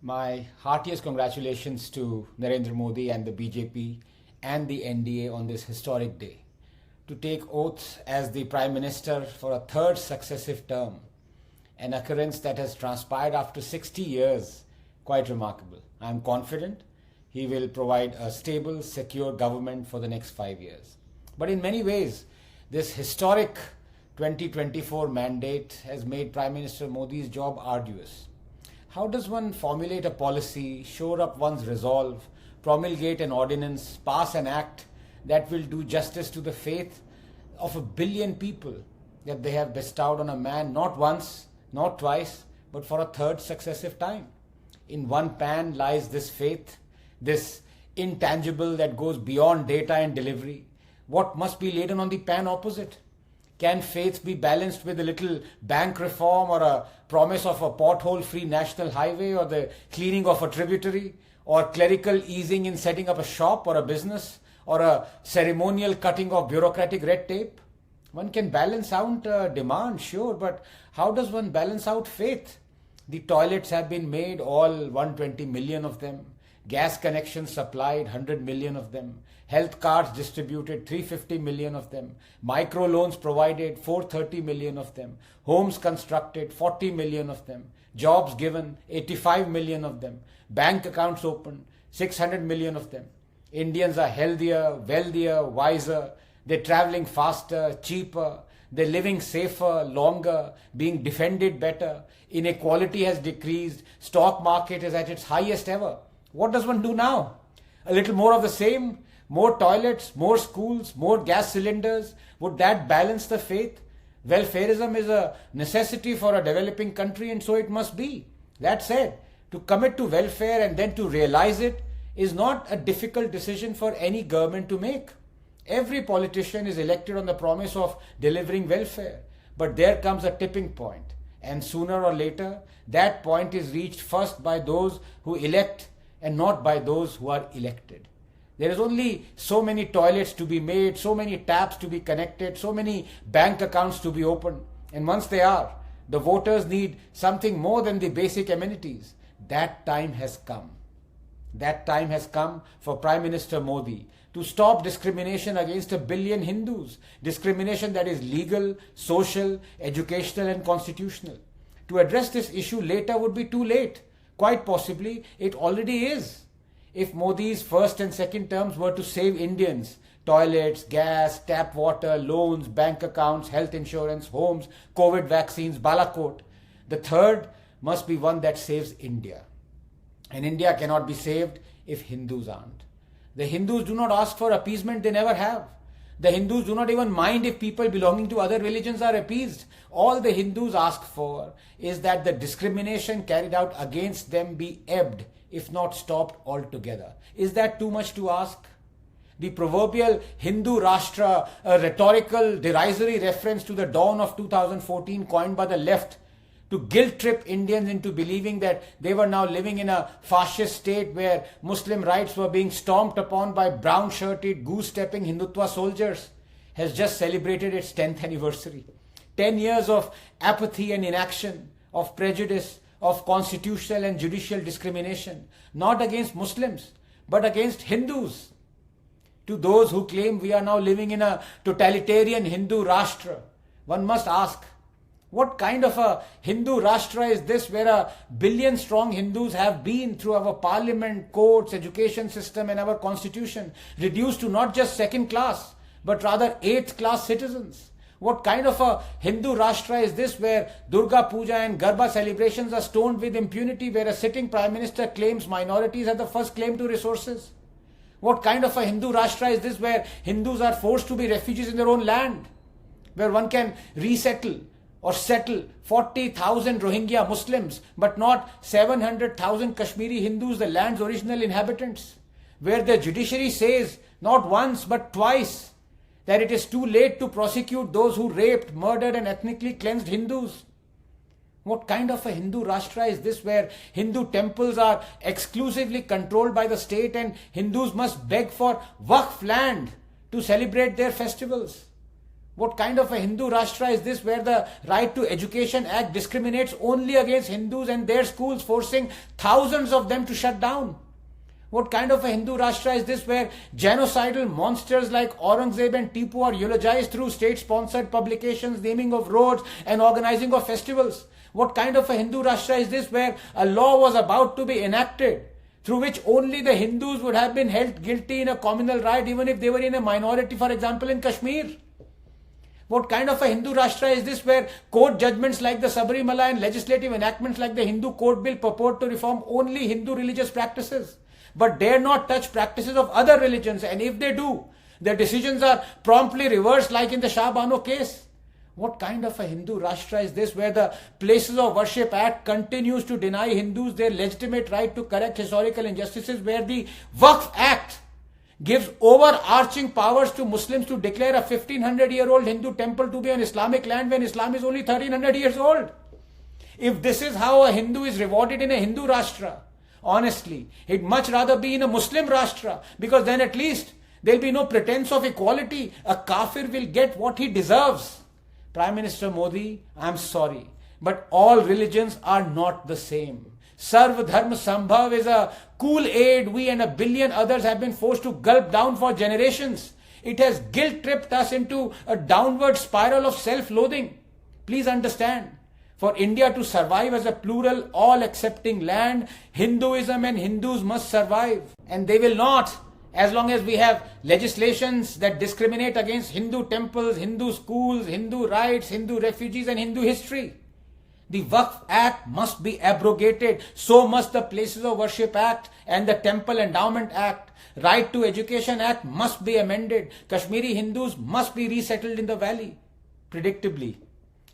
My heartiest congratulations to Narendra Modi and the BJP and the NDA on this historic day. To take oath as the Prime Minister for a third successive term, an occurrence that has transpired after 60 years, quite remarkable. I am confident he will provide a stable, secure government for the next 5 years. But in many ways, this historic 2024 mandate has made Prime Minister Modi's job arduous. How does one formulate a policy, shore up one's resolve, promulgate an ordinance, pass an act that will do justice to the faith of 1 billion people that they have bestowed on a man not once, not twice, but for a third successive time? In one pan lies this faith, this intangible that goes beyond data and delivery. What must be laden on the pan opposite? Can faith be balanced with a little bank reform or a promise of a pothole-free national highway or the cleaning of a tributary or clerical easing in setting up a shop or a business or a ceremonial cutting of bureaucratic red tape? One can balance out demand, sure, but how does one balance out faith? The toilets have been made, all 120 million of them. Gas connections supplied, 100 million of them. Health cards distributed, 350 million of them. Micro loans provided, 430 million of them. Homes constructed, 40 million of them. Jobs given, 85 million of them. Bank accounts opened, 600 million of them. Indians are healthier, wealthier, wiser. They're traveling faster, cheaper. They're living safer, longer, being defended better. Inequality has decreased. Stock market is at its highest ever. What does one do now? A little more of the same? More toilets, more schools, more gas cylinders? Would that balance the faith? Welfarism is a necessity for a developing country, and so it must be. That said, to commit to welfare and then to realize it is not a difficult decision for any government to make. Every politician is elected on the promise of delivering welfare. But there comes a tipping point, and sooner or later, that point is reached first by those who elect and not by those who are elected. There is only so many toilets to be made, so many taps to be connected, so many bank accounts to be opened. And once they are, the voters need something more than the basic amenities. That time has come. That time has come for Prime Minister Modi to stop discrimination against 1 billion Hindus, discrimination that is legal, social, educational and constitutional. To address this issue later would be too late. Quite possibly, it already is. If Modi's first and second terms were to save Indians, toilets, gas, tap water, loans, bank accounts, health insurance, homes, COVID vaccines, Balakot, the third must be one that saves India. And India cannot be saved if Hindus aren't. The Hindus do not ask for appeasement, they never have. The Hindus do not even mind if people belonging to other religions are appeased. All the Hindus ask for is that the discrimination carried out against them be ebbed, if not stopped altogether. Is that too much to ask? The proverbial Hindu Rashtra, a rhetorical, derisory reference to the dawn of 2014 coined by the left to guilt-trip Indians into believing that they were now living in a fascist state where Muslim rights were being stomped upon by brown-shirted, goose-stepping Hindutva soldiers, has just celebrated its 10th anniversary. 10 years of apathy and inaction, of prejudice, of constitutional and judicial discrimination, not against Muslims, but against Hindus. To those who claim we are now living in a totalitarian Hindu Rashtra, one must ask, what kind of a Hindu Rashtra is this where 1 billion strong Hindus have been through our parliament, courts, education system and our constitution reduced to not just second class but rather 8th class citizens? What kind of a Hindu Rashtra is this where Durga Puja and Garba celebrations are stoned with impunity, where a sitting Prime Minister claims minorities have the first claim to resources? What kind of a Hindu Rashtra is this where Hindus are forced to be refugees in their own land, where one can resettle or settle 40,000 Rohingya Muslims, but not 700,000 Kashmiri Hindus, the land's original inhabitants, where the judiciary says not once but twice that it is too late to prosecute those who raped, murdered and ethnically cleansed Hindus? What kind of a Hindu Rashtra is this where Hindu temples are exclusively controlled by the state and Hindus must beg for Waqf land to celebrate their festivals? What kind of a Hindu Rashtra is this where the Right to Education Act discriminates only against Hindus and their schools, forcing thousands of them to shut down? What kind of a Hindu Rashtra is this where genocidal monsters like Aurangzeb and Tipu are eulogized through state-sponsored publications, naming of roads and organizing of festivals? What kind of a Hindu Rashtra is this where a law was about to be enacted through which only the Hindus would have been held guilty in a communal riot even if they were in a minority, for example in Kashmir? What kind of a Hindu Rashtra is this where court judgments like the Sabarimala and legislative enactments like the Hindu Code Bill purport to reform only Hindu religious practices, but dare not touch practices of other religions, and if they do, their decisions are promptly reversed like in the Shah Bano case? What kind of a Hindu Rashtra is this where the Places of Worship Act continues to deny Hindus their legitimate right to correct historical injustices, where the Waqf Act gives overarching powers to Muslims to declare a 1500-year-old Hindu temple to be on Islamic land when Islam is only 1300 years old? If this is how a Hindu is rewarded in a Hindu Rashtra, honestly, he'd much rather be in a Muslim Rashtra, because then at least there'll be no pretense of equality. A kafir will get what he deserves. Prime Minister Modi, I'm sorry, but all religions are not the same. Sarv Dharma Sambhav is a Kool-Aid we and a billion others have been forced to gulp down for generations. It has guilt-tripped us into a downward spiral of self-loathing. Please understand, for India to survive as a plural, all-accepting land, Hinduism and Hindus must survive. And they will not, as long as we have legislations that discriminate against Hindu temples, Hindu schools, Hindu rights, Hindu refugees and Hindu history. The Waqf Act must be abrogated. So must the Places of Worship Act and the Temple Endowment Act. Right to Education Act must be amended. Kashmiri Hindus must be resettled in the valley. Predictably,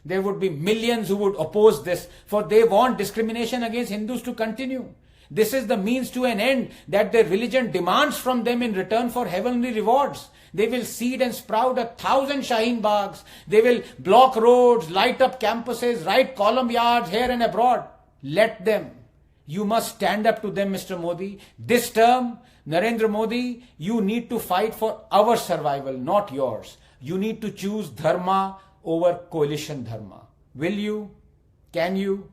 there would be millions who would oppose this, for they want discrimination against Hindus to continue. This is the means to an end that their religion demands from them in return for heavenly rewards. They will seed and sprout 1,000 Shaheen Baghs. They will block roads, light up campuses, write column yards here and abroad. Let them. You must stand up to them, Mr. Modi. This term, Narendra Modi, you need to fight for our survival, not yours. You need to choose dharma over coalition dharma. Will you? Can you?